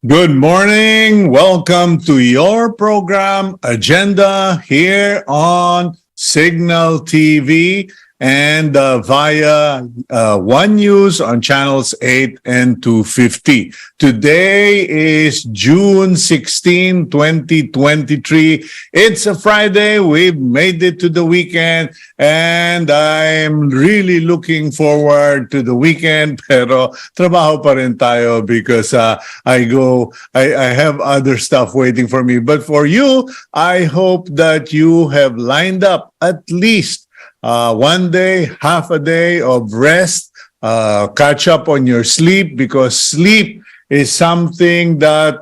Good morning. Welcome to your program Agenda here on Cignal TV and via One News on channels 8 and 250. Today is June 16, 2023. It's a Friday. We've made it to the weekend and I'm really looking forward to the weekend. Pero trabaho pa rin tayo because I have other stuff waiting for me. But for you, I hope that you have lined up at least one day, half a day of rest, catch up on your sleep because sleep is something that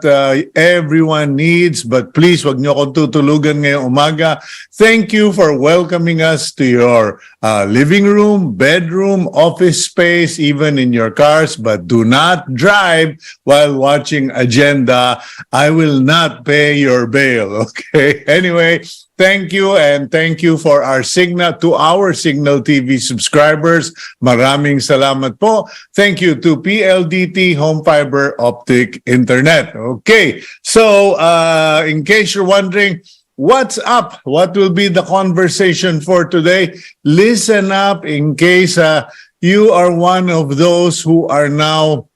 everyone needs. But please, wag niyo akong tutulugan ngayong umaga. Thank you for welcoming us to your living room, bedroom, office space, even in your cars. But do not drive while watching Agenda. I will not pay your bail, okay? Anyway, thank you and thank you for our Cignal TV subscribers. Maraming salamat po. Thank you to PLDT Home Fiber Optic Internet. Okay, so in case you're wondering, what's up? What will be the conversation for today? Listen up in case you are one of those who are now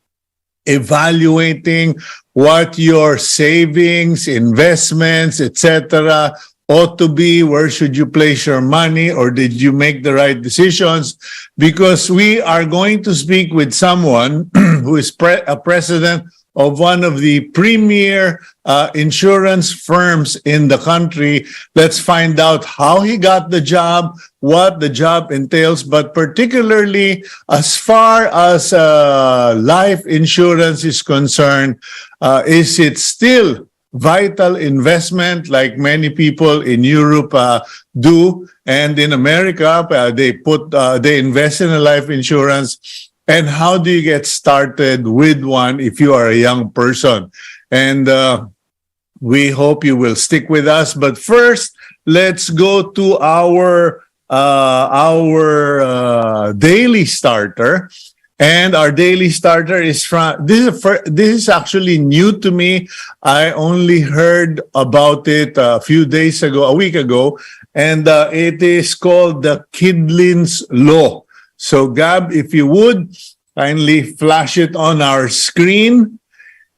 evaluating what your savings, investments, etc. ought to be, where should you place your money, or did you make the right decisions? Because we are going to speak with someone who is a president of one of the premier insurance firms in the country. Let's find out how he got the job, what the job entails, but particularly as far as life insurance is concerned, is it still vital investment like many people in Europe do, and in America they invest in a life insurance? And how do you get started with one if you are a young person? And we hope you will stick with us. But first, let's go to our daily starter. And our daily starter is from, this is actually new to me. I only heard about it a week ago, and it is called the Kidlin's Law. So Gab, if you would, kindly flash it on our screen.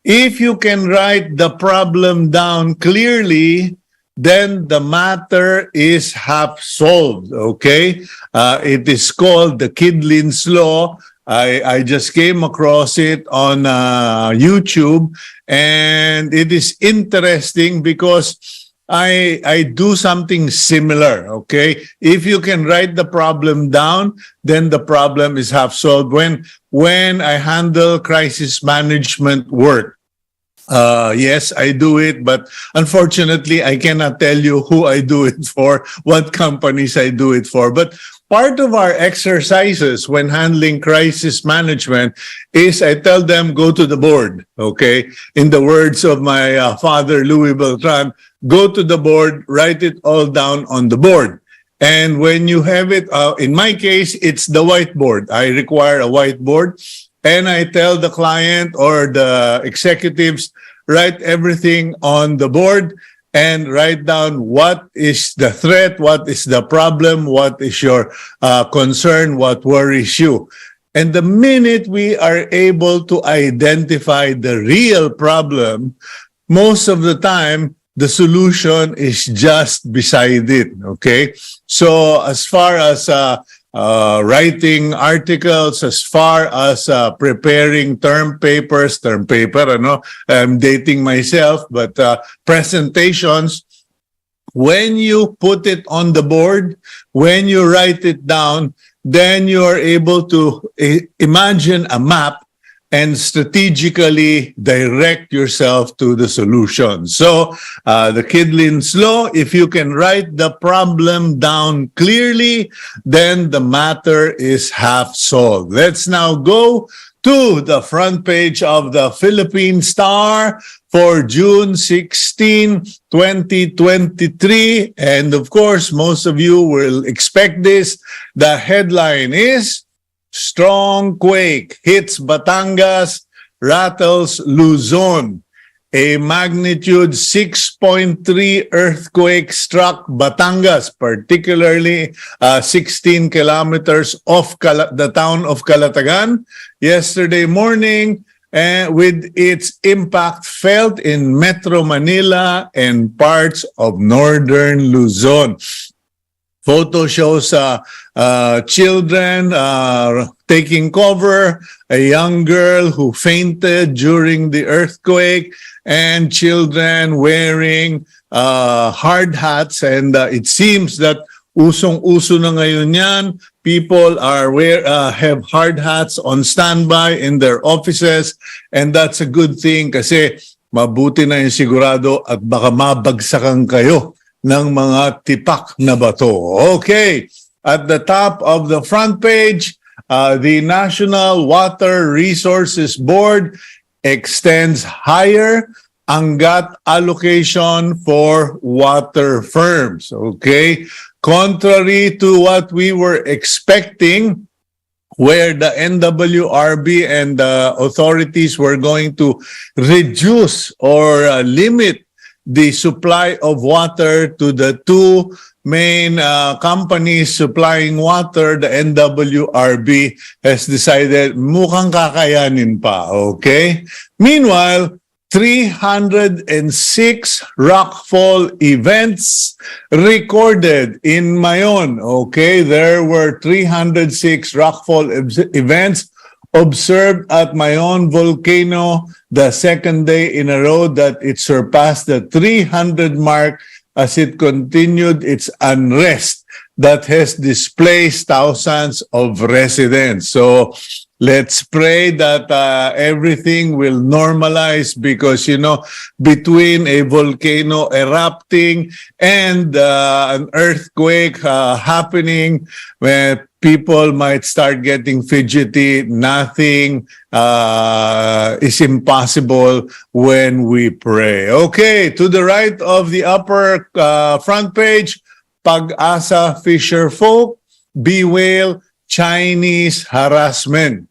If you can write the problem down clearly, then the matter is half solved, okay? It is called the Kidlin's Law. I just came across it on YouTube, and it is interesting because I do something similar, okay? If you can write the problem down, then the problem is half solved. When I handle crisis management work, yes, I do it, but unfortunately, I cannot tell you who I do it for, what companies I do it for. But part of our exercises when handling crisis management is I tell them, go to the board, okay? In the words of my father, Raoul Beltran, go to the board, write it all down on the board. And when you have it, in my case, it's the whiteboard. I require a whiteboard. And I tell the client or the executives, write everything on the board and write down what is the threat, what is the problem, what is your concern, what worries you. And the minute we are able to identify the real problem, most of the time, the solution is just beside it, okay? So as far as writing articles, as far as preparing term paper, I'm dating myself, but presentations, when you put it on the board, when you write it down, then you are able to imagine a map and strategically direct yourself to the solution. So the Kidlin's Law, if you can write the problem down clearly, then the matter is half solved. Let's now go to the front page of the Philippine Star for June 16, 2023. And of course, most of you will expect this. The headline is, Strong Quake Hits Batangas, Rattles Luzon. a magnitude 6.3 earthquake struck Batangas, particularly 16 kilometers off the town of Calatagan yesterday morning, with its impact felt in Metro Manila and parts of northern Luzon. Photo shows children taking cover, a young girl who fainted during the earthquake, and children wearing hard hats. And it seems that usong-uso na ngayon yan. People are have hard hats on standby in their offices, and that's a good thing kasi mabuti na yung sigurado at baka mabagsakan kayo ng mga tipak na bato. Okay, at the top of the front page, the National Water Resources Board extends higher anggat allocation for water firms. Okay, contrary to what we were expecting, where the NWRB and the authorities were going to reduce or limit the supply of water to the two main companies supplying water, the NWRB has decided mukhang kakayanin pa, okay? Meanwhile, 306 rockfall events recorded in Mayon, okay? There were 306 rockfall events observed at Mayon volcano, the second day in a row that it surpassed the 300 mark as it continued its unrest that has displaced thousands of residents. So let's pray that everything will normalize, because, you know, between a volcano erupting and an earthquake happening, where people might start getting fidgety, nothing is impossible when we pray. Okay, to the right of the upper front page, Pag-asa Fisher Folk bewail Chinese harassment.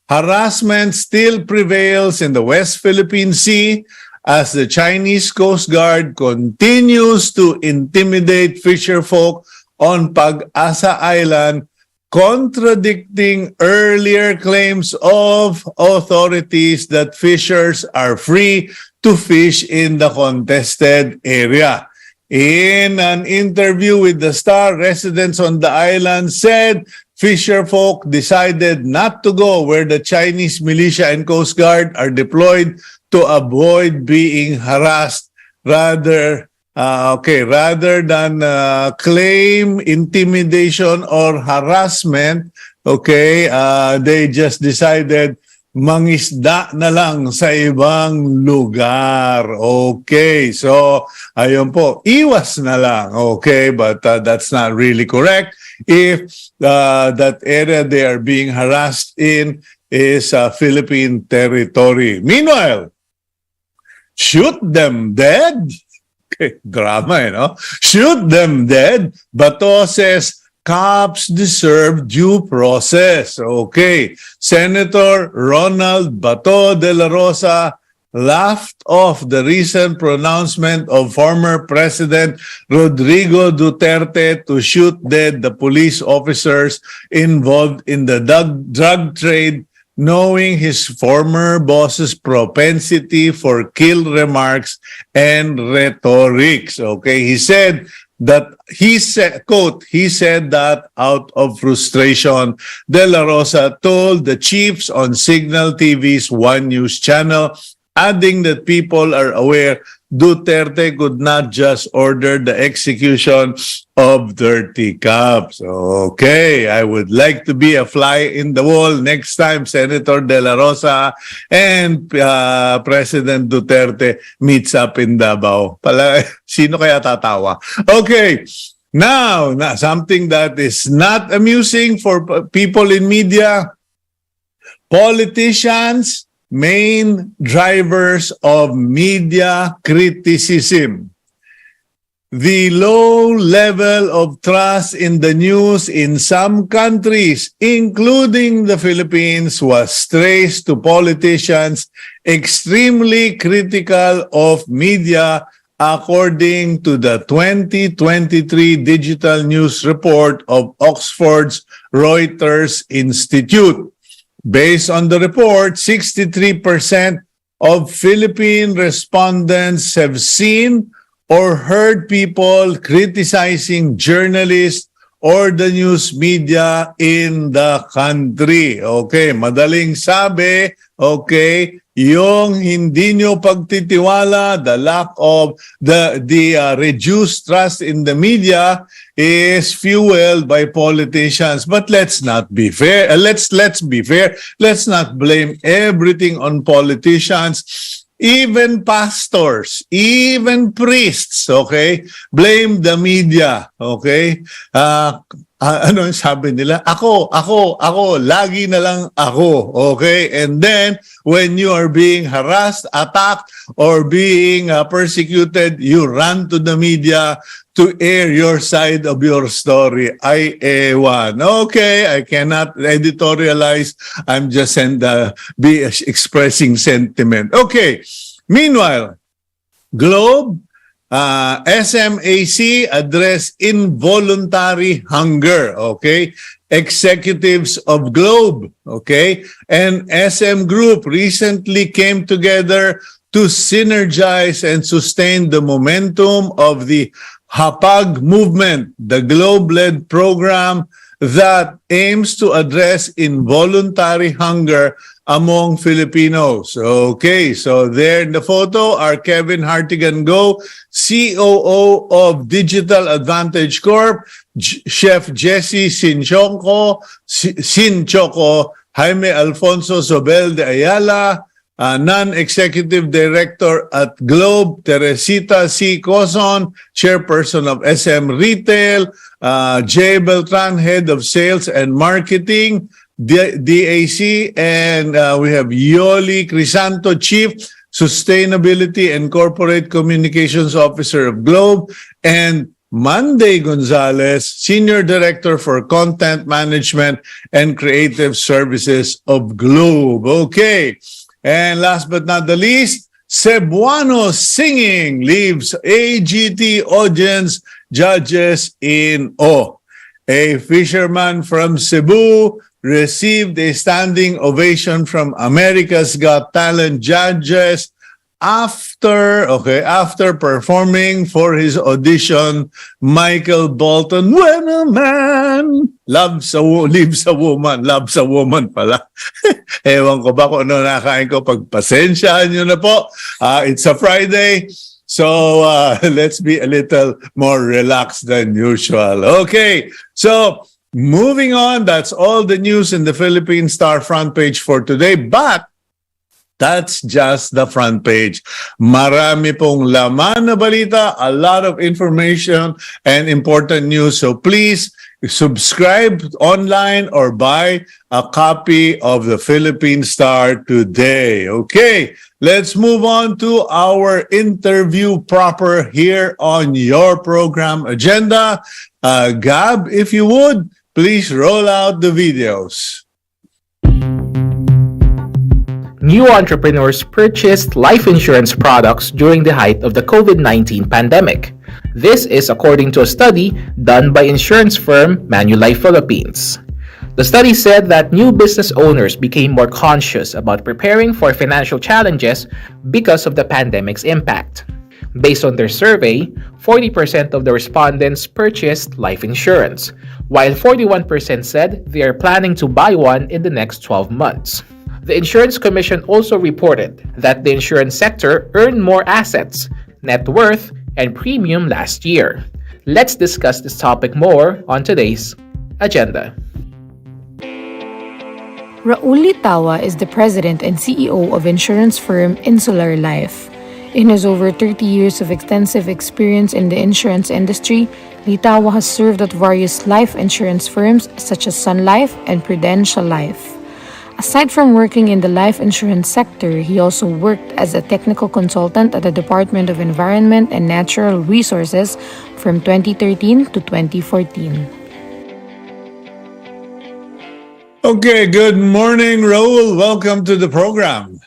Harassment still prevails in the West Philippine Sea as the Chinese Coast Guard continues to intimidate fisher folk on Pag-asa Island, contradicting earlier claims of authorities that fishers are free to fish in the contested area. In an interview with the Star, residents on the island said fisher folk decided not to go where the Chinese militia and Coast Guard are deployed to avoid being harassed. Rather than claim intimidation or harassment, they just decided mangisda na lang sa ibang lugar. Okay, so ayun po, iwas na lang. Okay, but that's not really correct if that area they are being harassed in is Philippine territory. Meanwhile, shoot them dead? Okay, drama, no? Shoot them dead. Bato says cops deserve due process. Okay. Senator Ronald Bato de la Rosa laughed off the recent pronouncement of former President Rodrigo Duterte to shoot dead the police officers involved in the drug trade, knowing his former boss's propensity for kill remarks and rhetorics. Okay, he said, quote, he said that out of frustration. De La Rosa told the chiefs on Cignal TV's One News channel, adding that people are aware Duterte could not just order the execution of dirty cops. Okay, I would like to be a fly in the wall next time Senator De La Rosa and President Duterte meets up in Davao. Sino kaya tatawa? Okay, now something that is not amusing for people in media. Politicians, main drivers of media criticism. The low level of trust in the news in some countries, including the Philippines, was traced to politicians extremely critical of media according to the 2023 Digital News Report of Oxford's Reuters Institute. Based on the report, 63% of Philippine respondents have seen or heard people criticizing journalists or the news media in the country. Okay, madaling sabi, okay, yung hindi nyo pagtitiwala, the lack of the reduced trust in the media is fueled by politicians. But let's not be fair. Let's be fair. Let's not blame everything on politicians. Even pastors, even priests, okay, blame the media, okay? Ano yung sabi nila? Ako, lagi na lang ako, okay? And then, when you are being harassed, attacked, or being persecuted, you run to the media to air your side of your story. Ay, ewan. Okay, I cannot editorialize. I'm just expressing sentiment. Okay, meanwhile, Globe, SMAC address involuntary hunger, okay? Executives of Globe, okay, and SM Group recently came together to synergize and sustain the momentum of the Hapag movement, the Globe-led program that aims to address involuntary hunger among Filipinos. Okay, so there in the photo are Kevin Hartigan-Go, COO of Digital Advantage Corp, Chef Jesse Sinchoco, Jaime Alfonso Sobel de Ayala, Non-Executive Director at Globe, Teresita C. Coson, Chairperson of SM Retail, Cito Beltran, Head of Sales and Marketing, DAC, and we have Yoli Crisanto, Chief Sustainability and Corporate Communications Officer of Globe, and Monday Gonzalez, Senior Director for Content Management and Creative Services of Globe. Okay. And last but not the least, Cebuano singing leaves AGT audience judges in awe. A fisherman from Cebu received a standing ovation from America's Got Talent judges after performing for his audition. Michael Bolton, when a man lives a woman pala. Ewan ko ba kung ano nakain ko, pagpasensyahan nyo na po. It's a Friday, so let's be a little more relaxed than usual. Okay, so moving on, that's all the news in the Philippine Star front page for today, but that's just the front page. Marami pong laman na balita, a lot of information and important news. So please subscribe online or buy a copy of the Philippine Star today. Okay, let's move on to our interview proper here on your program agenda. Gab, if you would, please roll out the videos. New entrepreneurs purchased life insurance products during the height of the COVID-19 pandemic. This is according to a study done by insurance firm Manulife Philippines. The study said that new business owners became more conscious about preparing for financial challenges because of the pandemic's impact. Based on their survey, 40% of the respondents purchased life insurance, while 41% said they are planning to buy one in the next 12 months. The Insurance Commission also reported that the insurance sector earned more assets, net worth, and premium last year. Let's discuss this topic more on today's agenda. Raoul Littaua is the president and CEO of insurance firm Insular Life. In his over 30 years of extensive experience in the insurance industry, Littaua has served at various life insurance firms such as Sun Life and Prudential Life. Aside from working in the life insurance sector, he also worked as a technical consultant at the Department of Environment and Natural Resources from 2013 to 2014. Okay, good morning, Raoul. Welcome to the program.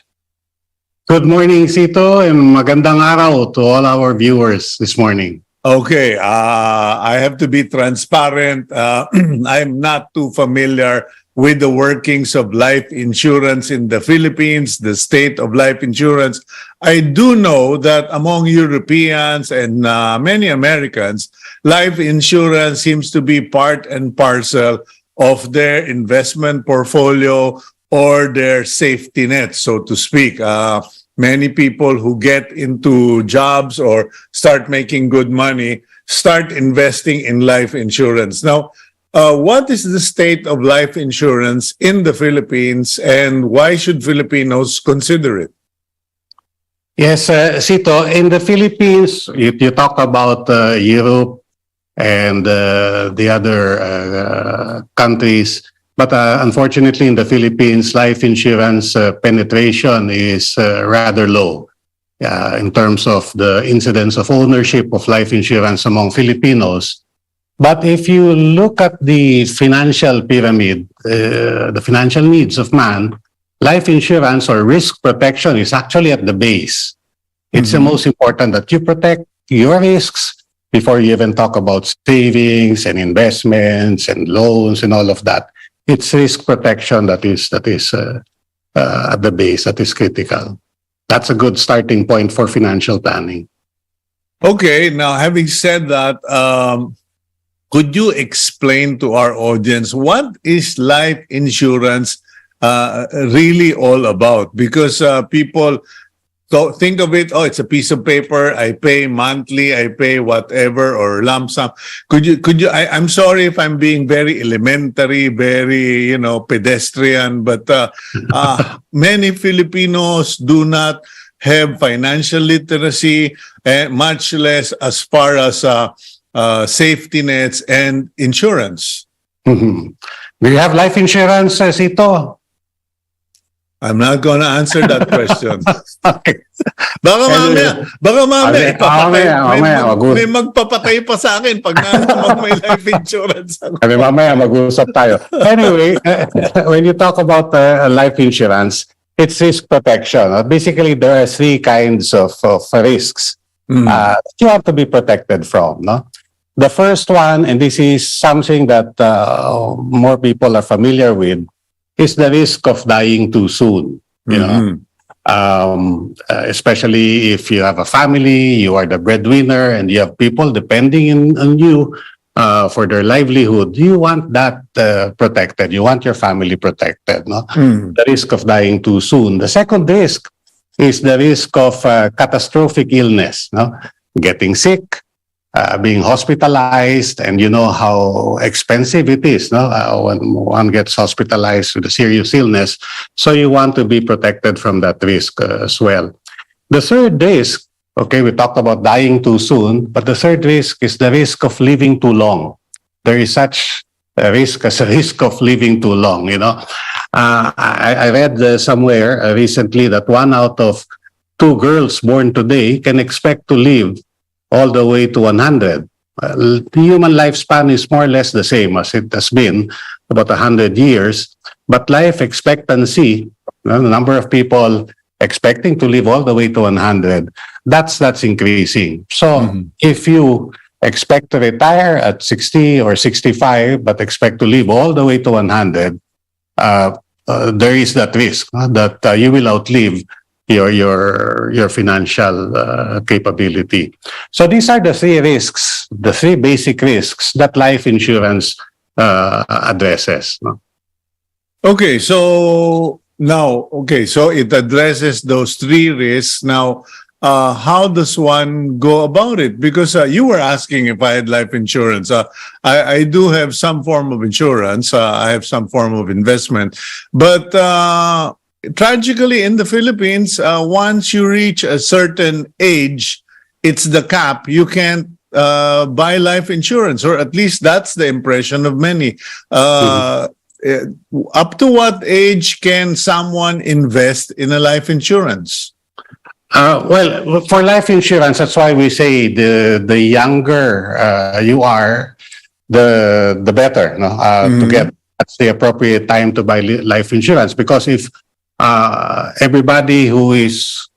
Good morning, Cito, and magandang araw to all our viewers this morning. Okay, I have to be transparent. I'm not too familiar with the workings of life insurance in the Philippines, the state of life insurance. I do know that among Europeans and many Americans, life insurance seems to be part and parcel of their investment portfolio or their safety net, so to speak. Many people who get into jobs or start making good money start investing in life insurance. Now, what is the state of life insurance in the Philippines, and why should Filipinos consider it? Yes, Cito, in the Philippines, you talk about Europe and the other countries, but unfortunately in the Philippines, life insurance penetration is rather low in terms of the incidence of ownership of life insurance among Filipinos. But if you look at the financial pyramid, the financial needs of man, life insurance or risk protection is actually at the base. It's the most important that you protect your risks before you even talk about savings and investments and loans and all of that. It's risk protection that is at the base, that is critical. That's a good starting point for financial planning. Okay, now having said that, could you explain to our audience what is life insurance really all about? Because people think of it, it's a piece of paper, I pay monthly, I pay whatever or lump sum. I'm sorry if I'm being very elementary, very, pedestrian, but many Filipinos do not have financial literacy, much less as far as safety nets and insurance. Do you have life insurance, Cito? I'm not gonna answer that question. Okay. Baka mamaya, may magpapatay pa sa akin pag may life insurance ako. Mamaya mag-usap tayo. Anyway, when you talk about life insurance, it's risk protection. Basically, there are three kinds of risks that you have to be protected from. No? The first one, and this is something that more people are familiar with, is the risk of dying too soon. You know, especially if you have a family, you are the breadwinner, and you have people depending on you for their livelihood. You want that protected. You want your family protected. No, the risk of dying too soon. The second risk is the risk of catastrophic illness. No, getting sick. Being hospitalized, and you know how expensive it is, no? When one gets hospitalized with a serious illness. So you want to be protected from that risk as well. The third risk, okay, we talked about dying too soon, but the third risk is the risk of living too long. There is such a risk as a risk of living too long, you know. I read somewhere recently that 1 out of 2 girls born today can expect to live all the way to 100. The human lifespan is more or less the same as it has been, about 100 years. But life expectancy, the number of people expecting to live all the way to 100, that's increasing. So if you expect to retire at 60 or 65, but expect to live all the way to 100, there is that risk that you will outlive your financial capability. So these are the three risks, the three basic risks that life insurance addresses. No? Okay, so it addresses those three risks. Now, how does one go about it? Because you were asking if I had life insurance. I do have some form of insurance. I have some form of investment, but tragically, in the Philippines, once you reach a certain age, it's the cap. You can't buy life insurance, or at least that's the impression of many. Up to what age can someone invest in a life insurance? Well, for life insurance, that's why we say the younger you are, the better. No? To get that's the appropriate time to buy life insurance, because if everybody who is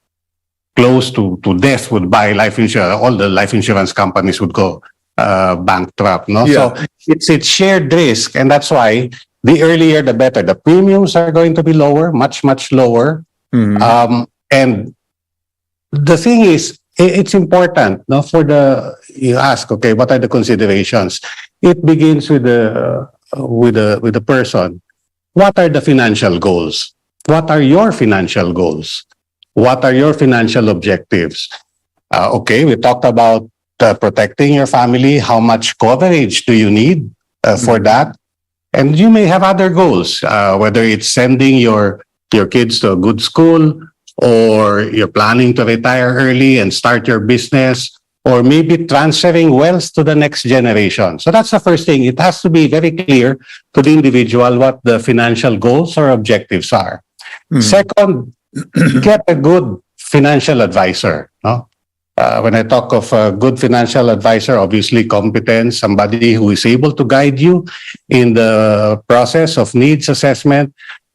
close to death would buy life insurance, all the life insurance companies would go bankrupt. No, Yeah. so it's shared risk, and that's why the earlier the better. The premiums are going to be lower, much lower. And the thing is, it's important. No, you ask, okay, what are the considerations? It begins with the person. What are the financial goals? What are your financial goals? What are your financial objectives? Okay, we talked about protecting your family. How much coverage do you need for that? And you may have other goals, whether it's sending your kids to a good school, or you're planning to retire early and start your business, or maybe transferring wealth to the next generation. So that's the first thing. It has to be very clear to the individual what the financial goals or objectives are. Second, get a good financial advisor. No? When I talk of a good financial advisor, obviously competence, somebody who is able to guide you in the process of needs assessment,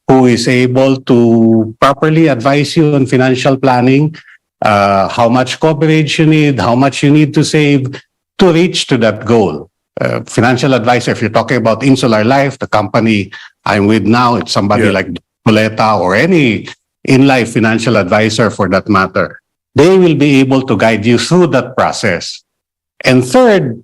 who is able to properly advise you on financial planning, how much coverage you need, how much you need to save to reach to that goal. Financial advisor, if you're talking about Insular Life, the company I'm with now, it's somebody like Boleta or any in-life financial advisor for that matter. They will be able to guide you through that process. And third,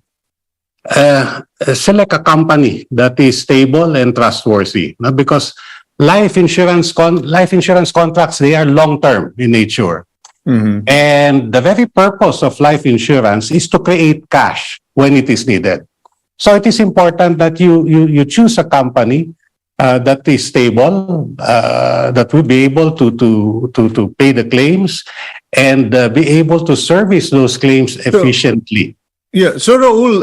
select a company that is stable and trustworthy. No? Because life insurance contracts, they are long-term in nature. And the very purpose of life insurance is to create cash when it is needed. So it is important that you choose a company that is stable, that will be able to pay the claims and be able to service those claims efficiently. Yeah. So Raul,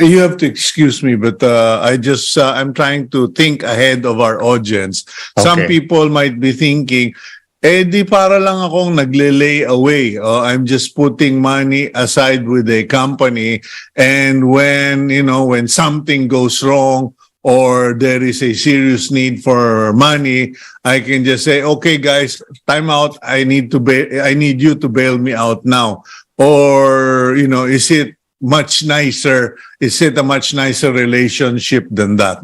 you have to excuse me, but I'm trying to think ahead of our audience. Some Okay. people might be thinking, di para lang akong nagle-lay away. I'm just putting money aside with a company, and when something goes wrong or there is a serious need for money, I can just say, okay, guys, time out. I need you to bail me out now. Or, is it much nicer? Is it a much nicer relationship than that?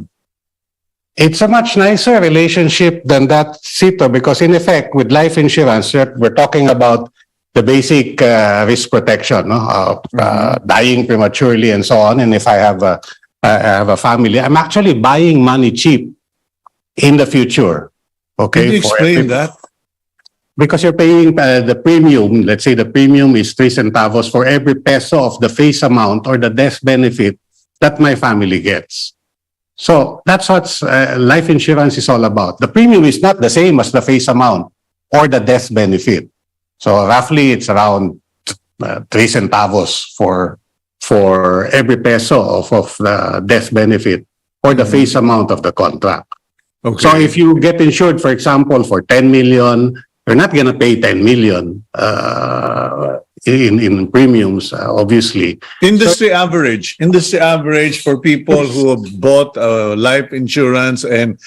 It's a much nicer relationship than that, Cito, because in effect, with life insurance, we're talking about the basic risk protection, no? Dying prematurely and so on. And if I have a family, I'm actually buying money cheap in the future. Okay, Can you explain that? Because you're paying the premium. Let's say the premium is 3 centavos for every peso of the face amount or the death benefit that my family gets. So that's what life insurance is all about. The premium is not the same as the face amount or the death benefit. So roughly it's around 3 centavos for every peso of the death benefit or the face amount of the contract. Okay. So if you get insured, for example, for 10 million, you're not going to pay 10 million in premiums, obviously. Industry average for people who have bought life insurance and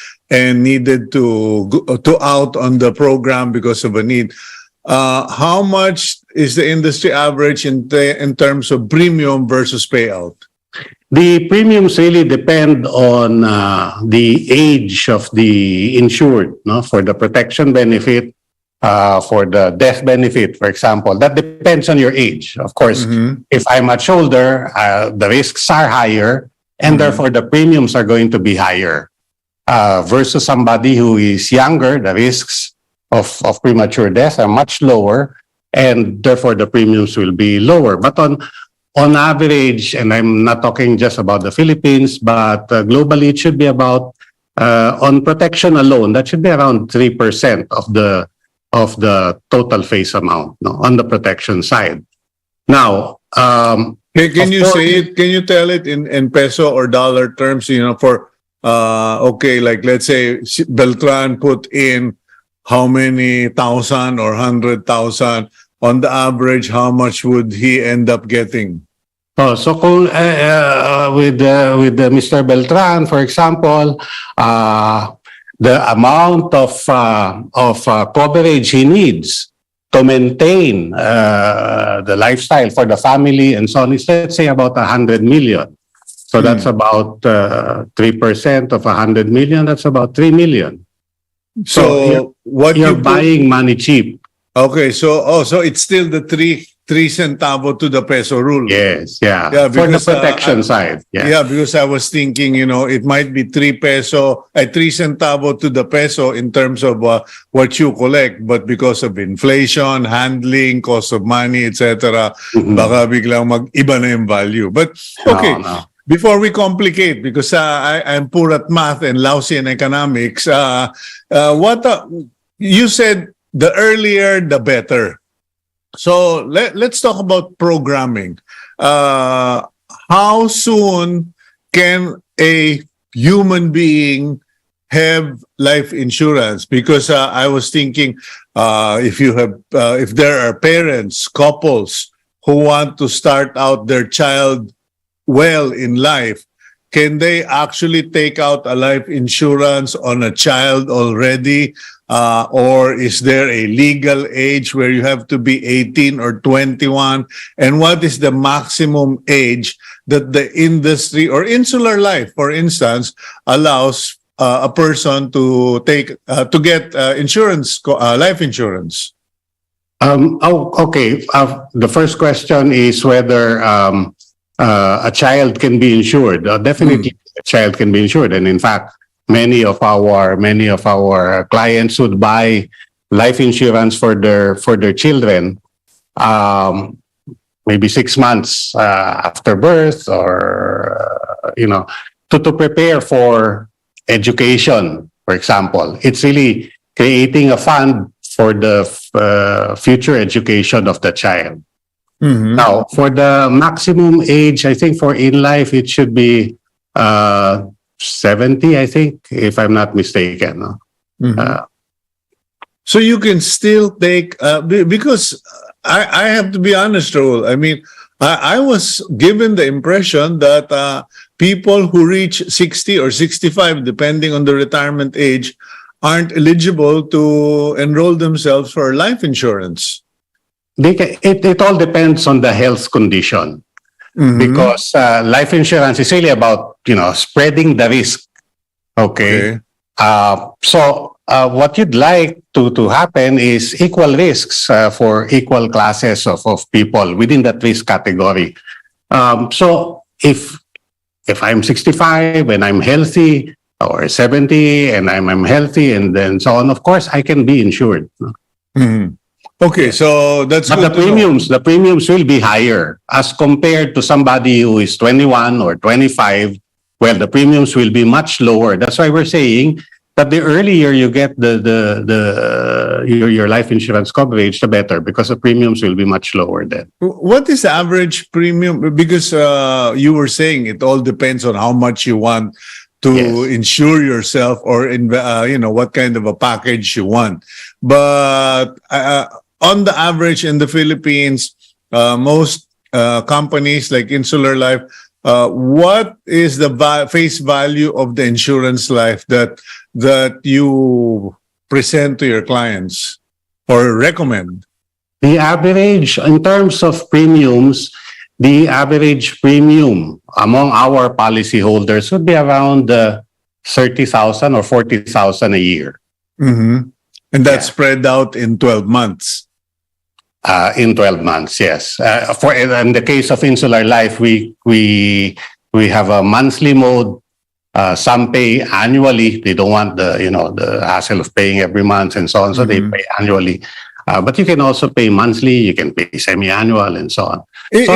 needed to out on the program because of a need. How much is the industry average in terms of premium versus payout? The premiums really depend on the age of the insured, no? For the protection benefit, for the death benefit, for example, that depends on your age. Of course, if I'm much older, the risks are higher, and therefore the premiums are going to be higher. Versus somebody who is younger, the risks of premature death are much lower, and therefore the premiums will be lower. But on average, and I'm not talking just about the Philippines, but globally, it should be about on protection alone, that should be around 3% of the total face amount, no, on the protection side. Now, Can you say it? Can you tell it in peso or dollar terms? For like let's say Beltran put in how many thousand or 100,000 on the average, how much would he end up getting? So kung, with Mr. Beltran, for example, the amount of coverage he needs to maintain the lifestyle for the family and so on is, let's say, about 100 million. So that's about 3% of 100 million. That's about 3 million. So what You're you put- buying money cheap. Okay, so it's still the three centavo to the peso rule. Yes, yeah. Yeah, For the because, protection side. Yeah. Yeah, because I was thinking, it might be 3 centavo to the peso in terms of what you collect, but because of inflation, handling, cost of money, etc., baka biglang mag-iba na yung value. But okay, No. before we complicate, because I'm poor at math and lousy in economics, you said the earlier the better. So let's talk about programming. How soon can a human being have life insurance? Because I was thinking, if there are parents, couples who want to start out their child well in life, can they actually take out a life insurance on a child already? Or is there a legal age where you have to be 18 or 21? And what is the maximum age that the industry or Insular Life, for instance, allows a person to get insurance, life insurance? Okay. The first question is whether a child can be insured. Definitely, a child can be insured, and in fact, many of our clients would buy life insurance for their children, maybe 6 months after birth, or to prepare for education, for example. It's really creating a fund for the future education of the child. Now, for the maximum age, I think for in life, it should be 70, I think, if I'm not mistaken. So you can still take, because I have to be honest, Raoul. I mean, I was given the impression that people who reach 60 or 65, depending on the retirement age, aren't eligible to enroll themselves for life insurance. It all depends on the health condition. Because life insurance is really about, spreading the risk. Okay. So what you'd like to happen is equal risks for equal classes of people within that risk category. So if I'm 65 and I'm healthy, or 70 and I'm healthy, and then so on, of course, I can be insured. Okay, so that's But good the premiums will be higher as compared to somebody who is 21 or 25. Well, the premiums will be much lower. That's why we're saying that the earlier you get your life insurance coverage, the better, because the premiums will be much lower then. What is the average premium? Because you were saying it all depends on how much you want to insure yourself, or what kind of a package you want. But on the average in the Philippines, most companies like Insular Life, what is the face value of the insurance life that you present to your clients or recommend? The average, in terms of premiums, the average premium among our policyholders would be around 30,000 or 40,000 a year. And that's spread out in 12 months. In 12 months, yes. In the case of Insular Life, we have a monthly mode. Some pay annually. They don't want the hassle of paying every month and so on, so they pay annually. But you can also pay monthly. You can pay semi-annual and so on. Is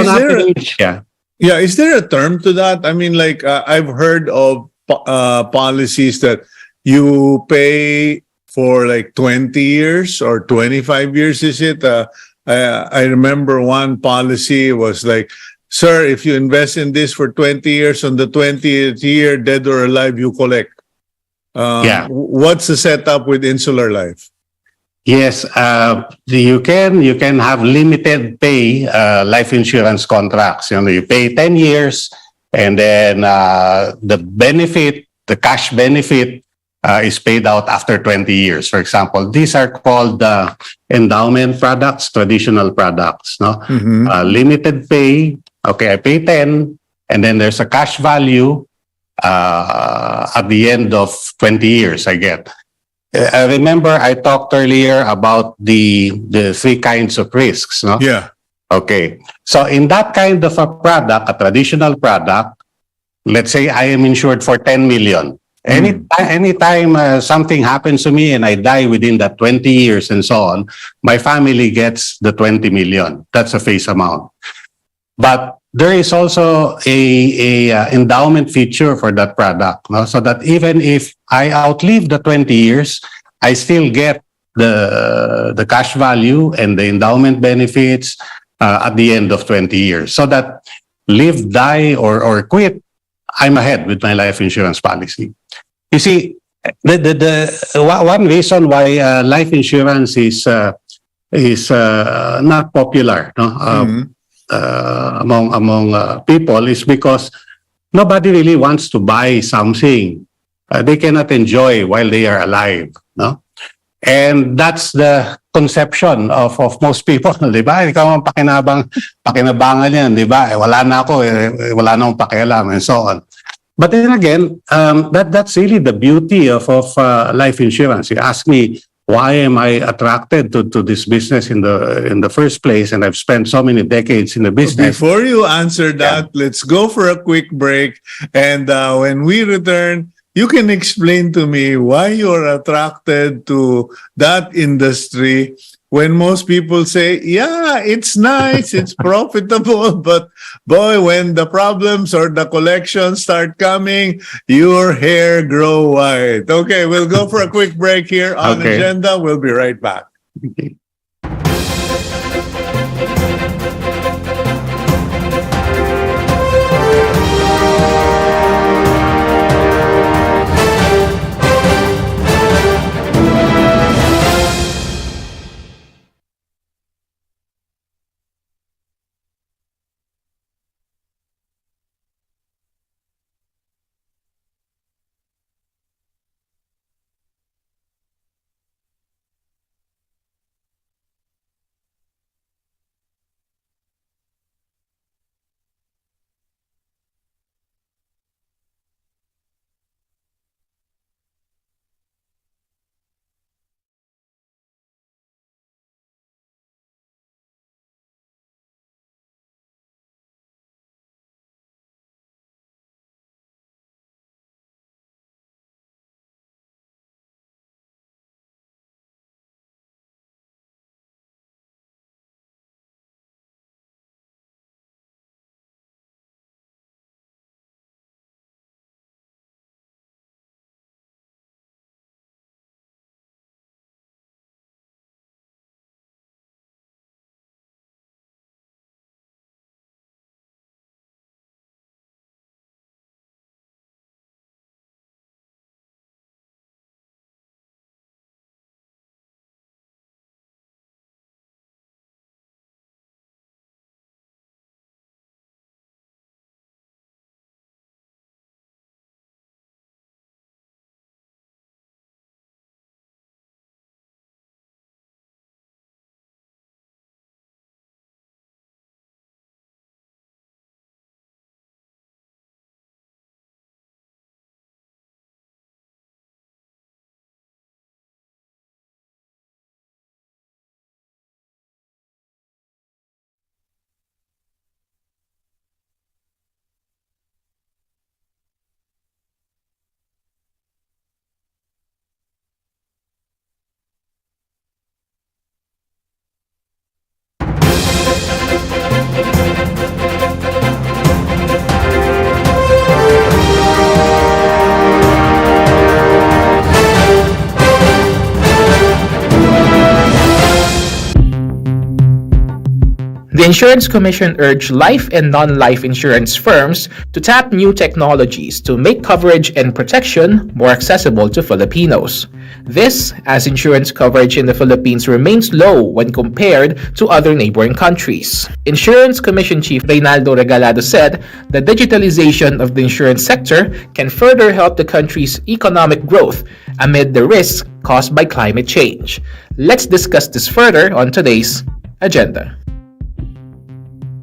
there a term to that? I mean, like I've heard of policies that you pay for like 20 years or 25 years, is it? I remember one policy was like, sir, if you invest in this for 20 years, on the 20th year, dead or alive, you collect. What's the setup with Insular Life? Yes, you can have limited pay life insurance contracts. You pay 10 years, and then the cash benefit is paid out after 20 years. For example, these are called endowment products, traditional products. No, limited pay. Okay, I pay 10, and then there's a cash value at the end of 20 years. I get. I remember I talked earlier about the three kinds of risks. No. Yeah. Okay. So in that kind of a product, a traditional product, let's say I am insured for 10 million. Anytime something happens to me and I die within that 20 years and so on, my family gets the 20 million. That's a face amount. But there is also a endowment feature for that product, no? So that even if I outlive the 20 years, I still get the cash value and the endowment benefits at the end of 20 years. So that live, die, or quit, I'm ahead with my life insurance policy. You see, the one reason why life insurance is not popular, no? Among people is because nobody really wants to buy something they cannot enjoy while they are alive, no? And that's the conception of most people, di ba? Ikaw ang pakinabangan yan, di ba? Wala na ako, wala na akong pakialam, and so on. But then again, that's really the beauty of life insurance. You ask me, why am I attracted to this business in the first place? And I've spent so many decades in the business. Before you answer that, let's go for a quick break. And when we return, you can explain to me why you're attracted to that industry when most people say, yeah, it's nice, it's profitable, but boy, when the problems or the collections start coming, your hair grow white. Okay, we'll go for a quick break here on Agenda. We'll be right back. Okay. The Insurance Commission urged life and non-life insurance firms to tap new technologies to make coverage and protection more accessible to Filipinos. This, as insurance coverage in the Philippines remains low when compared to other neighboring countries. Insurance Commission Chief Reynaldo Regalado said the digitalization of the insurance sector can further help the country's economic growth amid the risks caused by climate change. Let's discuss this further on today's agenda.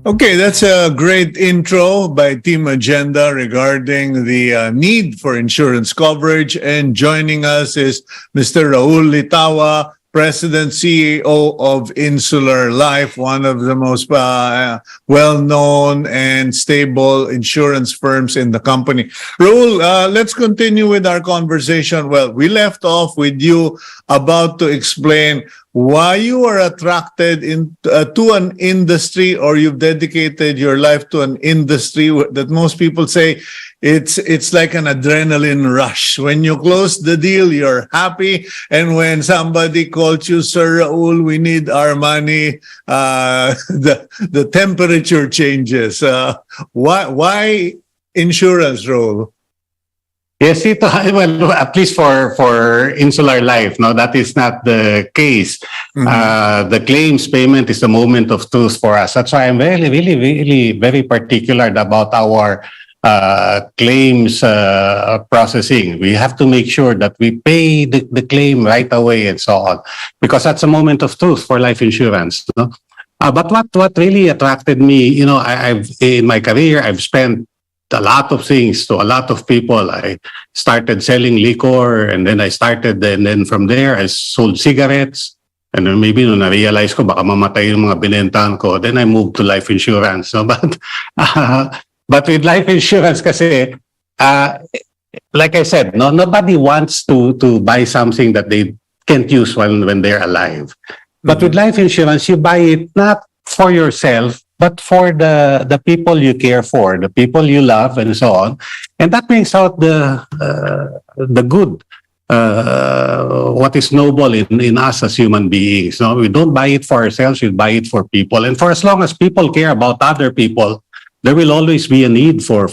Okay, that's a great intro by Team Agenda regarding the need for insurance coverage. And joining us is Mr. Raoul Littaua, President, CEO of Insular Life, one of the most well-known and stable insurance firms in the company. Raoul, let's continue with our conversation. Well, we left off with you about to explain why you are attracted to an industry, or you've dedicated your life to an industry that most people say it's like an adrenaline rush. When you close the deal, you're happy, and when somebody calls you, Sir Raoul, we need our money, the temperature changes. Why insurance, Raoul? Yes, well, at least for Insular Life, no, that is not the case. The claims payment is the moment of truth for us. That's why I'm really very particular about our claims processing. We have to make sure that we pay the claim right away and so on, because that's a moment of truth for life insurance. No? But what really attracted me, I've in my career, I've spent a lot of things to a lot of people. I started selling liquor, and then then from there I sold cigarettes, and then maybe na-realize ko baka mamatay yung mga binentahan ko, then I moved to life insurance. No? But with life insurance kasi, like I said, no, nobody wants to buy something that they can't use when they're alive. But with life insurance, you buy it not for yourself, but for the people you care for, the people you love, and so on. And that brings out the good, what is noble in us as human beings. No? We don't buy it for ourselves, we buy it for people. And for as long as people care about other people, there will always be a need for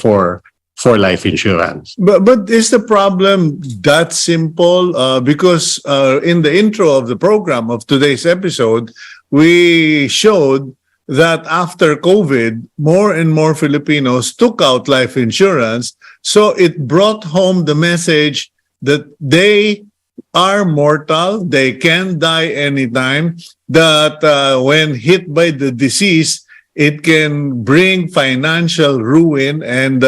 life insurance. But is the problem that simple? Because in the intro of the program of today's episode, we showed that after COVID, more and more Filipinos took out life insurance. So it brought home the message that they are mortal, they can die anytime, that when hit by the disease, it can bring financial ruin and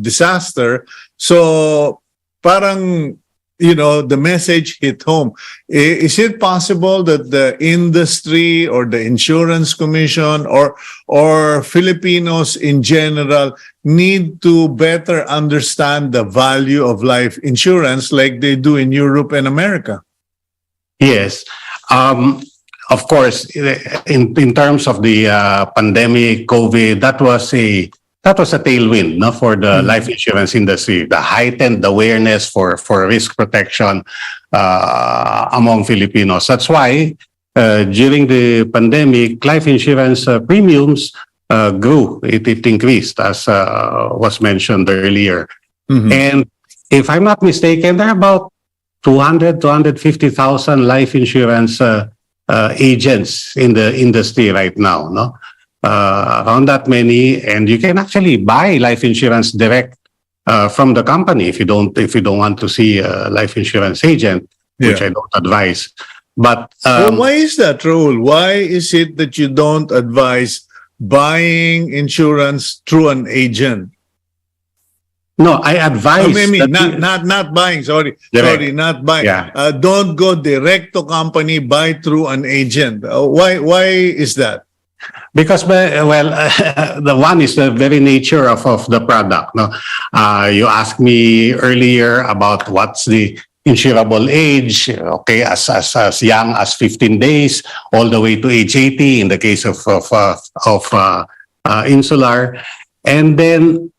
disaster. So parang, the message hit home. Is it possible that the industry or the insurance commission or Filipinos in general need to better understand the value of life insurance like they do in Europe and America? Yes. Of course, in terms of the pandemic, COVID, that was a tailwind, no, for the life insurance industry. The heightened awareness for risk protection among Filipinos. That's why during the pandemic, life insurance premiums grew. It increased, as was mentioned earlier. And if I'm not mistaken, there are about 250,000 life insurance agents in the industry right now, no? Around that many, and you can actually buy life insurance direct from the company if you don't want to see a life insurance agent, which I don't advise. But why is that, Raoul? Why is it that you don't advise buying insurance through an agent? No, I advise. Not buying. Sorry, not buying. Yeah. Don't go direct to company. Buy through an agent. Why is that? Because, the one is the very nature of the product. No, you asked me earlier about what's the insurable age. Okay, as young as 15 days, all the way to age 80 in the case of Insular, and then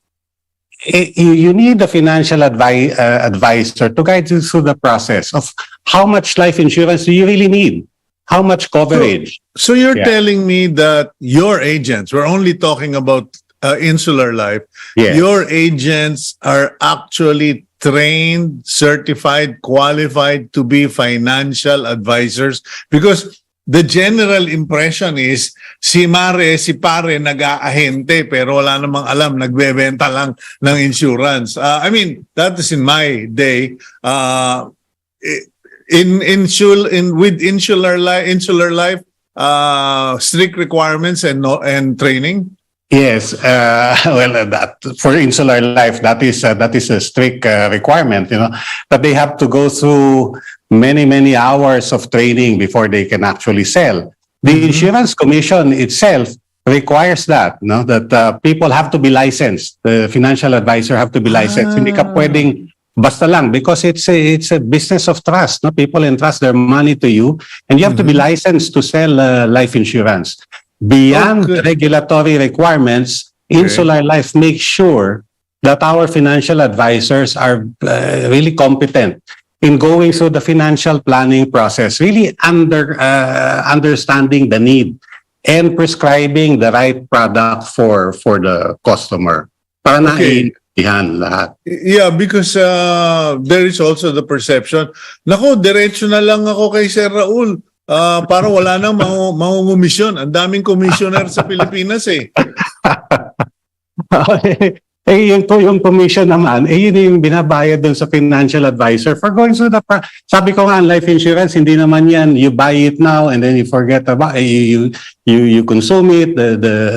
you need a financial advisor to guide you through the process of how much life insurance do you really need. how much coverage. So you're Yeah. telling me that your agents, we're only talking about Insular Life, Yes. your agents are actually trained, certified, qualified to be financial advisors? Because the general impression is si Mare, si Pare nag-aahente pero wala namang alam, nagbebenta lang ng insurance. I mean, that is in my day. With Insular Life, strict requirements and training. Yes, well, that for Insular Life, that is a strict requirement, that they have to go through many hours of training before they can actually sell. The Insurance Commission itself requires that, that people have to be licensed. The financial advisor have to be licensed. Hindi ka pwedeng basta lang, because it's a business of trust. No, people entrust their money to you, and you have to be licensed to sell life insurance. Beyond regulatory requirements, Insular Life makes sure that our financial advisors are really competent in going through the financial planning process, really understanding the need and prescribing the right product for the customer. Para naiintindihan lahat. Yeah, because there is also the perception, nako, diretso na lang ako kay Sir Raul. Parang wala nang mangungumisyon. Ang daming commissioner sa Pilipinas eh. Yun po yung commission naman, yun yung binabayad dun sa financial advisor for going through sabi ko nga, life insurance, hindi naman yan, you buy it now and then you forget about you consume it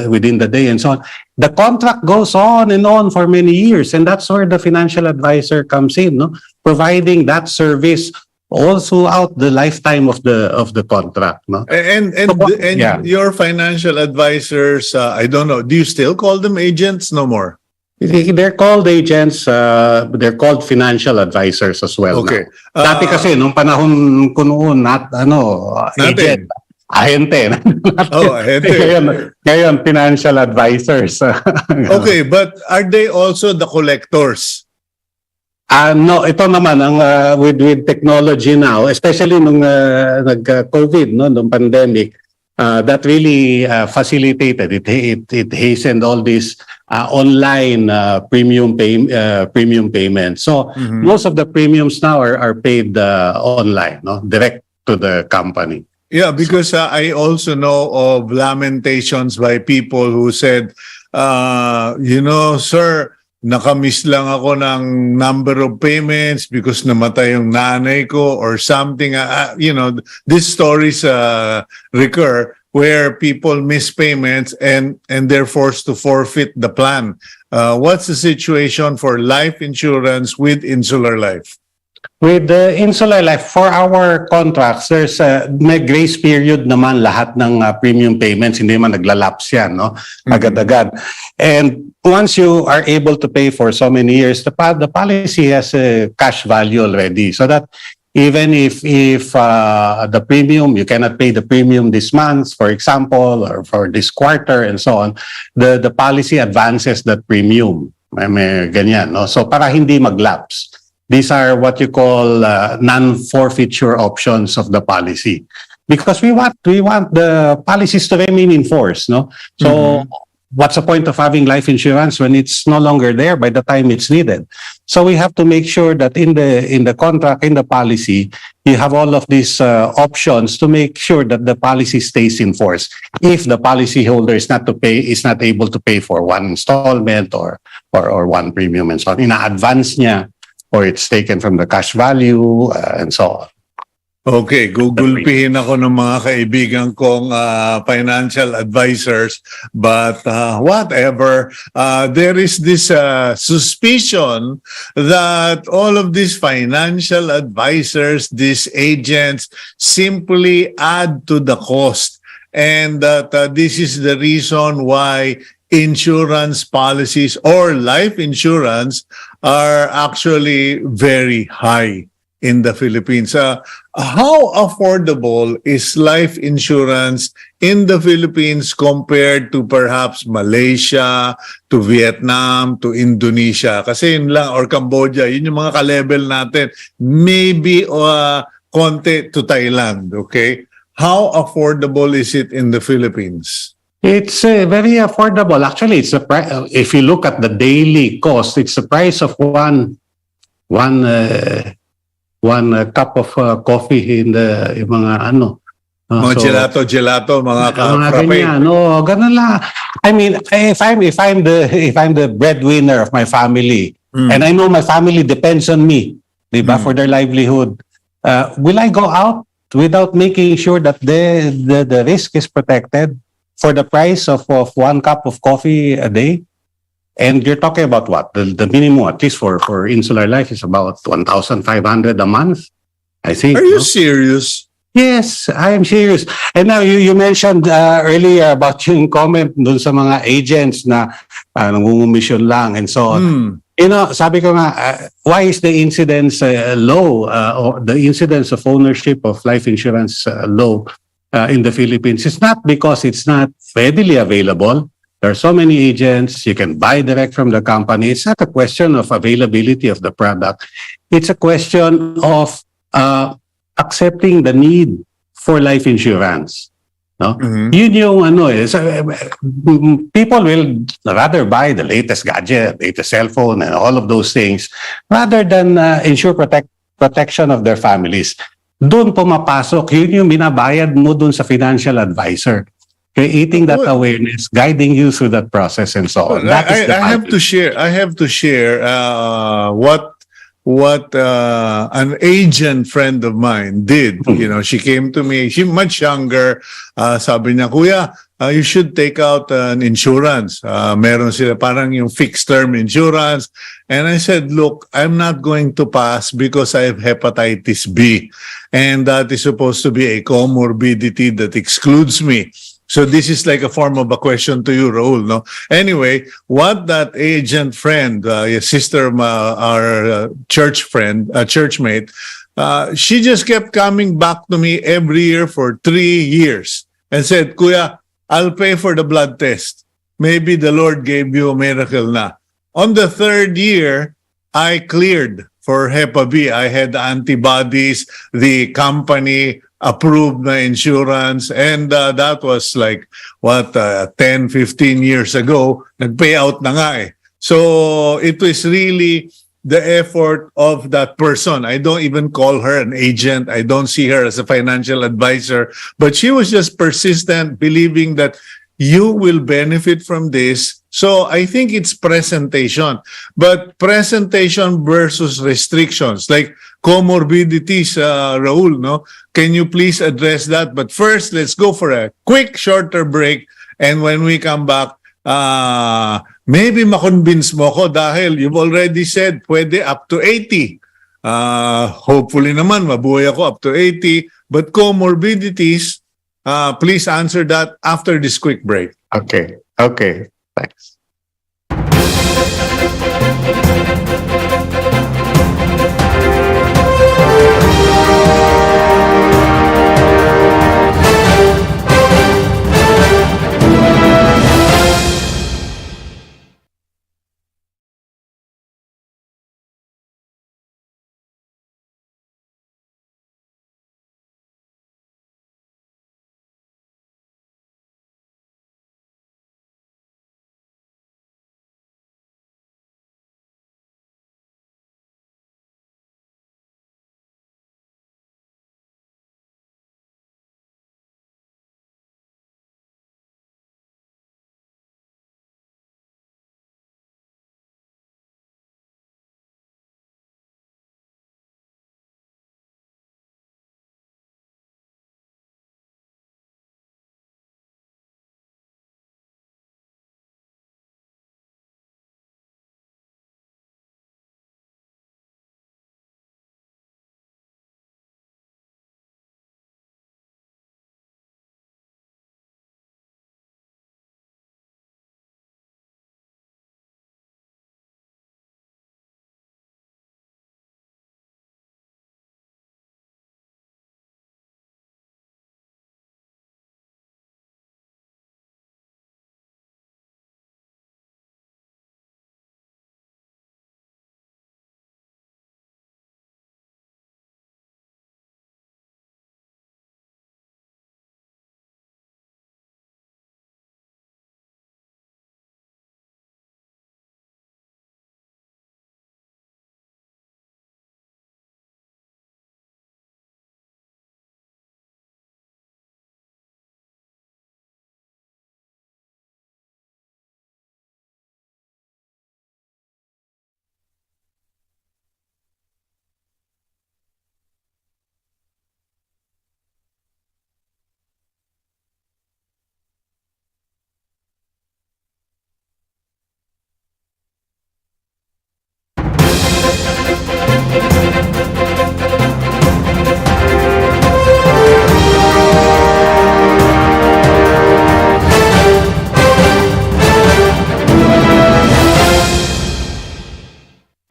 within the day and so on. The contract goes on and on for many years, and that's where the financial advisor comes in, providing that service all throughout the lifetime of the contract, And yeah. Your financial advisors, I don't know, do you still call them agents? No more. They're called agents, they're called financial advisors as well. Okay. Now. Dati kasi nung panahon ko noon, agent, ahente. Ahente. Ngayon, financial advisors. Okay, but are they also the collectors? No, ito naman ang with technology now, especially nung nag-COVID, nung pandemic, that really facilitated it hastened all these online premium payments. So most of the premiums now are paid online, direct to the company. Yeah, because I also know of lamentations by people who said, sir, nakamiss lang ako ng number of payments because namatay yung nanay ko or something. These stories recur where people miss payments and they're forced to forfeit the plan. What's the situation for life insurance with Insular Life? With the Insular Life, for our contracts, there's may grace period naman lahat ng premium payments. Hindi man naglalapse yan, agad-agad. And once you are able to pay for so many years, the policy has a cash value already. So that even if the premium, you cannot pay the premium this month, for example, or for this quarter and so on, the policy advances that premium. May ganyan, So para hindi maglapse. These are what you call non-forfeiture options of the policy, because we want the policies to remain in force, So what's the point of having life insurance when it's no longer there by the time it's needed? So we have to make sure that in the contract, in the policy, you have all of these options to make sure that the policy stays in force. If the policyholder is not able to pay for one installment or one premium and so on, ina-advance niya, or it's taken from the cash value and so on. Okay, gugulpihin ako ng mga kaibigan kong financial advisors, but whatever. There is this suspicion that all of these financial advisors, these agents, simply add to the cost, and that this is the reason why insurance policies or life insurance are actually very high in the Philippines. How affordable is life insurance in the Philippines compared to perhaps Malaysia, to Vietnam, to Indonesia? Kasi yun lang, or Cambodia, yun yung mga ka-level natin. Maybe konti to Thailand, okay? how affordable is it in the Philippines? It's very affordable. Actually, it's if you look at the daily cost, it's the price of one cup of coffee in the yung mga ano. Mga gelato, mga Mga frappe. ganyan. No, ganun lang. I mean, if I'm the breadwinner of my family, and I know my family depends on me, di ba, for their livelihood, will I go out without making sure that the risk is protected for the price of one cup of coffee a day? And you're talking about what? The minimum, at least for Insular Life, is about 1,500 a month, I think. Are you no? serious? Yes, I am serious. And now you mentioned earlier about yung comment dun sa mga agents na nangungumisyon lang and so on. You know, sabi ko nga, why is the incidence low, or the incidence of ownership of life insurance low in the Philippines? It's not because it's not readily available. There are so many agents. You can buy direct from the company. It's not a question of availability of the product. It's a question of accepting the need for life insurance. No? Yun yung people will rather buy the latest gadget, latest cell phone, and all of those things rather than ensure protection of their families. Doon pumapasok, yun yung binabayad mo doon sa financial advisor. Creating that awareness, guiding you through that process and so on. That is the I have to share. I have to share what an agent friend of mine did. You know, she came to me. She much younger. Sabi niya, Kuya, you should take out an insurance. Meron sila parang yung fixed term insurance. And I said, look, I'm not going to pass because I have hepatitis B, and that is supposed to be a comorbidity that excludes me. So this is like a form of a question to you, Raul, no? Anyway, what that agent friend, your sister, our church friend, churchmate, she just kept coming back to me every year for 3 years and said, Kuya, I'll pay for the blood test. Maybe the Lord gave you a miracle na. On the 3rd year, I cleared for Hep B. I had antibodies, the company approved my insurance, and that was like, 10, 15 years ago, nag-payout na nga eh. So it was really the effort of that person. I don't even call her an agent. I don't see her as a financial advisor, but she was just persistent, believing that you will benefit from this. So I think it's presentation, but presentation versus restrictions, like comorbidities, Raul, no? Can you please address that? But first, let's go for a quick, shorter break. And when we come back, maybe makonvince mo ko dahil you've already said pwede up to 80. Hopefully naman, mabuhay ako up to 80. But comorbidities, please answer that after this quick break. Okay. Thanks.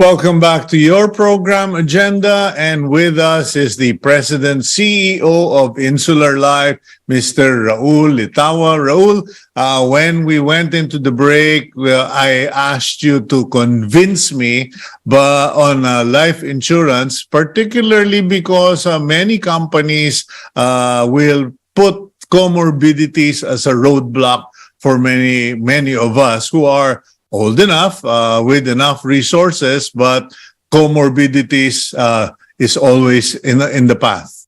welcome back to your program Agenda. And with us is the President CEO of Insular Life, Mr. Raoul Littaua. Raoul, when we went into the break, I asked you to convince me on life insurance, particularly because many companies will put comorbidities as a roadblock for many of us who are old enough, with enough resources, but comorbidities is always in the path.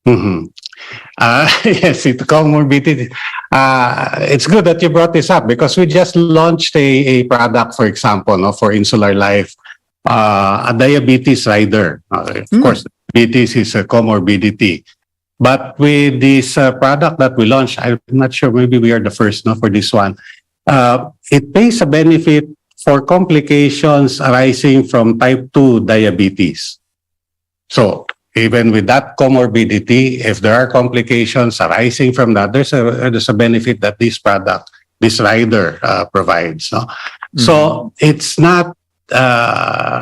Mm-hmm. Yes, it's comorbidity. It's good that you brought this up because we just launched a product, for example, no, for Insular Life, a diabetes rider. Of course, diabetes is a comorbidity. But with this product that we launched, I'm not sure, maybe we are the first for this one. It pays a benefit for complications arising from type 2 diabetes. So even with that comorbidity, if there are complications arising from that, there's a benefit that this product, this rider provides. No? Mm-hmm. So it's not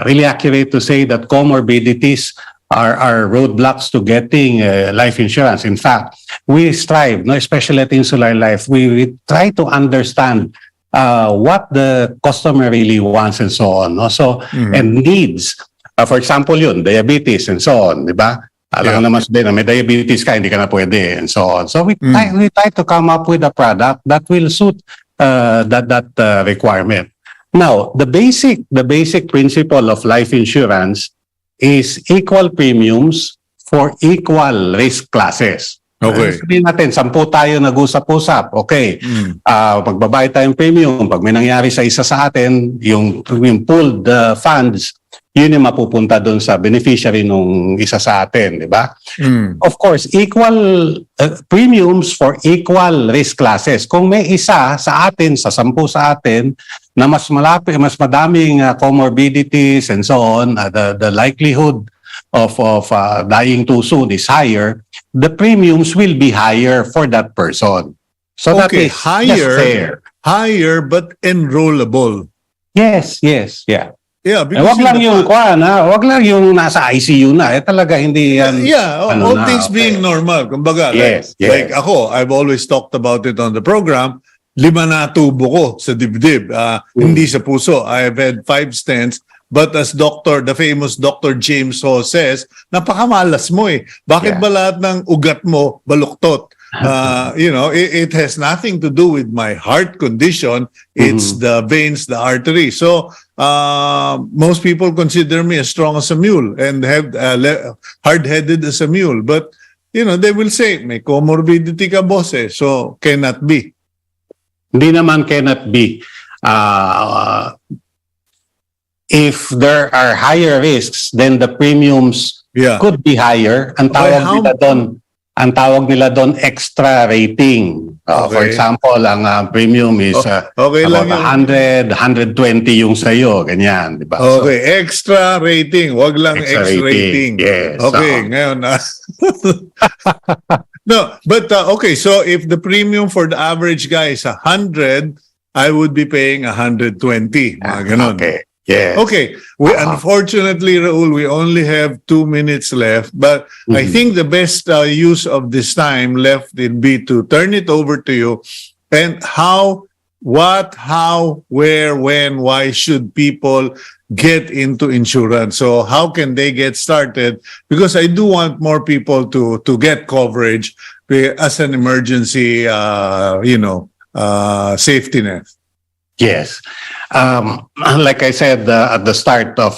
really accurate to say that comorbidities are roadblocks to getting life insurance. In fact, we strive, no, especially at Insular Life, we try to understand what the customer really wants and so on. No? So, and needs. For example, yun, diabetes and so on, di ba? Alam naman din na may diabetes ka, hindi ka na pwede and so on. So we try to come up with a product that will suit that requirement. Now, the basic principle of life insurance is equal premiums for equal risk classes. Okay. Sabihin natin, 10 tayo nag-usap-usap. Okay. Magbabayad tayong premium. Pag may nangyari sa isa sa atin, yung pooled funds, yun yung mapupunta doon sa beneficiary nung isa sa atin, di ba? Of course, equal premiums for equal risk classes. Kung may isa sa atin, sa 10 sa atin, na mas malapit, mas madaming comorbidities and so on, the likelihood of dying too soon is higher, the premiums will be higher for that person. So that is just fair. Higher but enrollable. Yes, yeah. Yeah, because wag lang yung wag lang yung nasa ICU na. Talaga hindi yan. All things being normal. Kumbaga, yes. Like ako, I've always talked about it on the program, 5 na tubo ko sa dibdib, hindi sa puso. I've had 5 stents, but as the famous Dr. James Ho says, napakamalas mo eh. Bakit ba lahat ng ugat mo baluktot? It has nothing to do with my heart condition. It's the veins, the artery. So most people consider me as strong as a mule and have hard-headed as a mule. But they will say, may comorbidity ka, boss eh. So cannot be. Hindi naman cannot be. If there are higher risks, then the premiums could be higher. Ang tawag nila doon extra rating. For example, ang premium is about 100, 120 yung sa'yo. Ganyan, di ba? Okay, so, extra rating. Wag lang extra rating. Yes. Okay, ngayon. No, but okay, so if the premium for the average guy is 100, I would be paying 120. Mga ganun. Okay. Yes. Okay. Unfortunately, Raoul, we only have 2 minutes left, but I think the best use of this time left would be to turn it over to you. And how, where, when, why should people get into insurance? So how can they get started? Because I do want more people to get coverage as an emergency, safety net. Yes. Like I said at the start of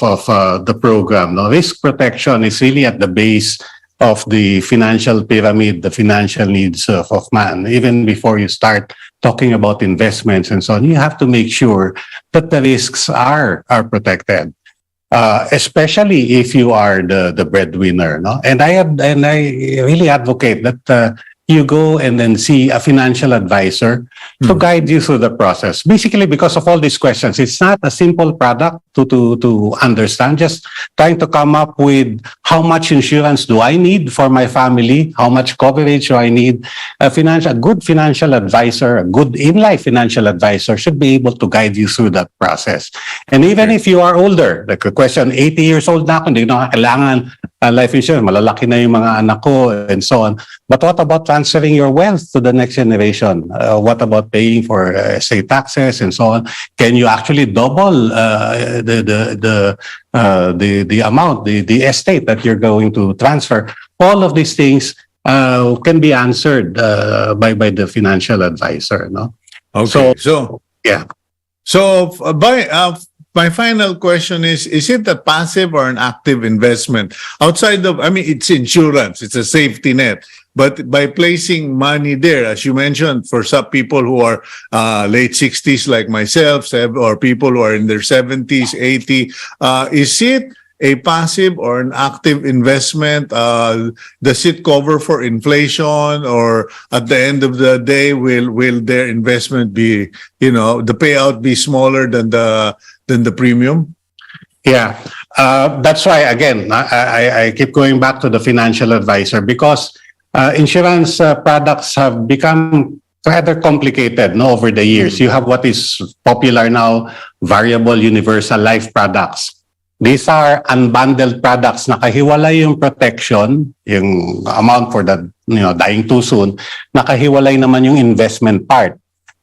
the program, risk protection is really at the base of the financial pyramid, the financial needs of man. Even before you start talking about investments and so on, you have to make sure that the risks are protected. Especially if you are the breadwinner, no? And I really advocate that you go and then see a financial advisor to guide you through the process. Basically, because of all these questions, it's not a simple product to understand. Just trying to come up with how much insurance do I need for my family, how much coverage do I need. A good financial advisor, a good in-life financial advisor should be able to guide you through that process. And even if you are older, like the question, 80 years old na ako, hindi na kailangan life insurance, malalaki na yung mga anak ko, and so on. But what about transferring your wealth to the next generation? What about paying for estate taxes and so on? Can you actually double the amount, the estate that you're going to transfer? All of these things can be answered by the financial advisor. No. Okay. So yeah. So my final question is it a passive or an active investment? Outside of, I mean, it's insurance, it's a safety net. But by placing money there, as you mentioned, for some people who are late 60s like myself, or people who are in their 70s, 80, is it a passive or an active investment? Does it cover for inflation, or at the end of the day, will their investment be, the payout be smaller than the premium? Yeah, that's why, again, I keep going back to the financial advisor, because insurance products have become rather complicated over the years. You have what is popular now, variable universal life products. These are unbundled products. Nakahiwalay yung protection, yung amount for the dying too soon. Nakahiwalay naman yung investment part.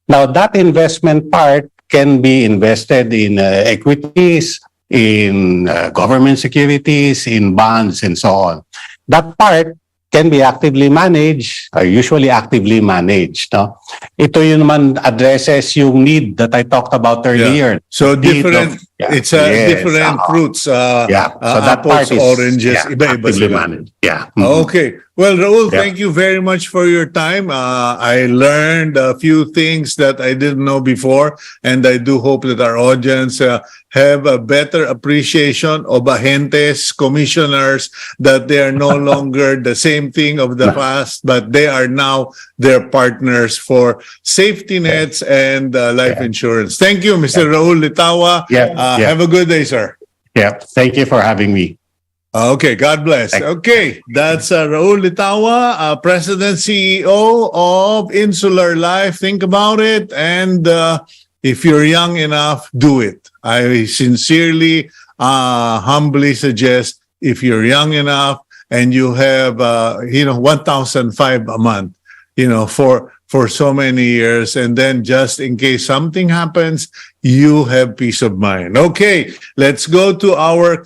Now, that investment part can be invested in equities, in government securities, in bonds, and so on. That part can be actively managed, or usually actively managed. No? Ito yun naman addresses yung need that I talked about earlier. So different, different fruits, so that apples, part is, oranges, iba-iba actively sila. managed. Yeah. Okay. Well, Raoul, thank you very much for your time. I learned a few things that I didn't know before, and I do hope that our audience have a better appreciation of agentes, commissioners, that they are no longer the same thing of the past, but they are now their partners for safety nets and life insurance. Thank you, Mr. Raoul Littaua. Have a good day, sir. Yeah. Thank you for having me. Okay, God bless. Okay, that's Raoul Littaua, President, CEO of Insular Life. Think about it, and if you're young enough, do it. I sincerely, humbly suggest, if you're young enough and you have, 1,005 a month, for so many years, and then just in case something happens, you have peace of mind. Okay, let's go to our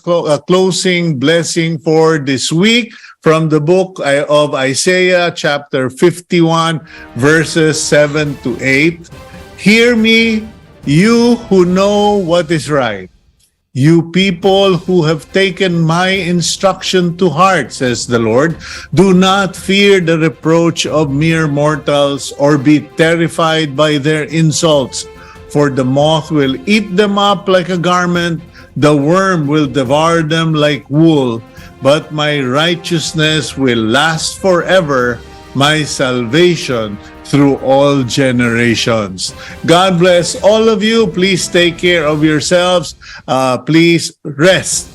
closing blessing for this week from the book of Isaiah, chapter 51, verses 7 to 8. Hear me, you who know what is right, you people who have taken my instruction to heart, says the Lord. Do not fear the reproach of mere mortals, or be terrified by their insults. For the moth will eat them up like a garment, the worm will devour them like wool. But my righteousness will last forever, my salvation through all generations. God bless all of you. Please take care of yourselves. Please rest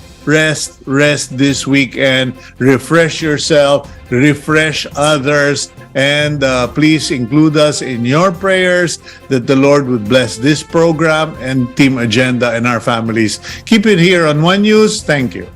this weekend. Refresh yourself, refresh others, and please include us in your prayers that the Lord would bless this program and Team Agenda and our families. Keep it here on One News. Thank you.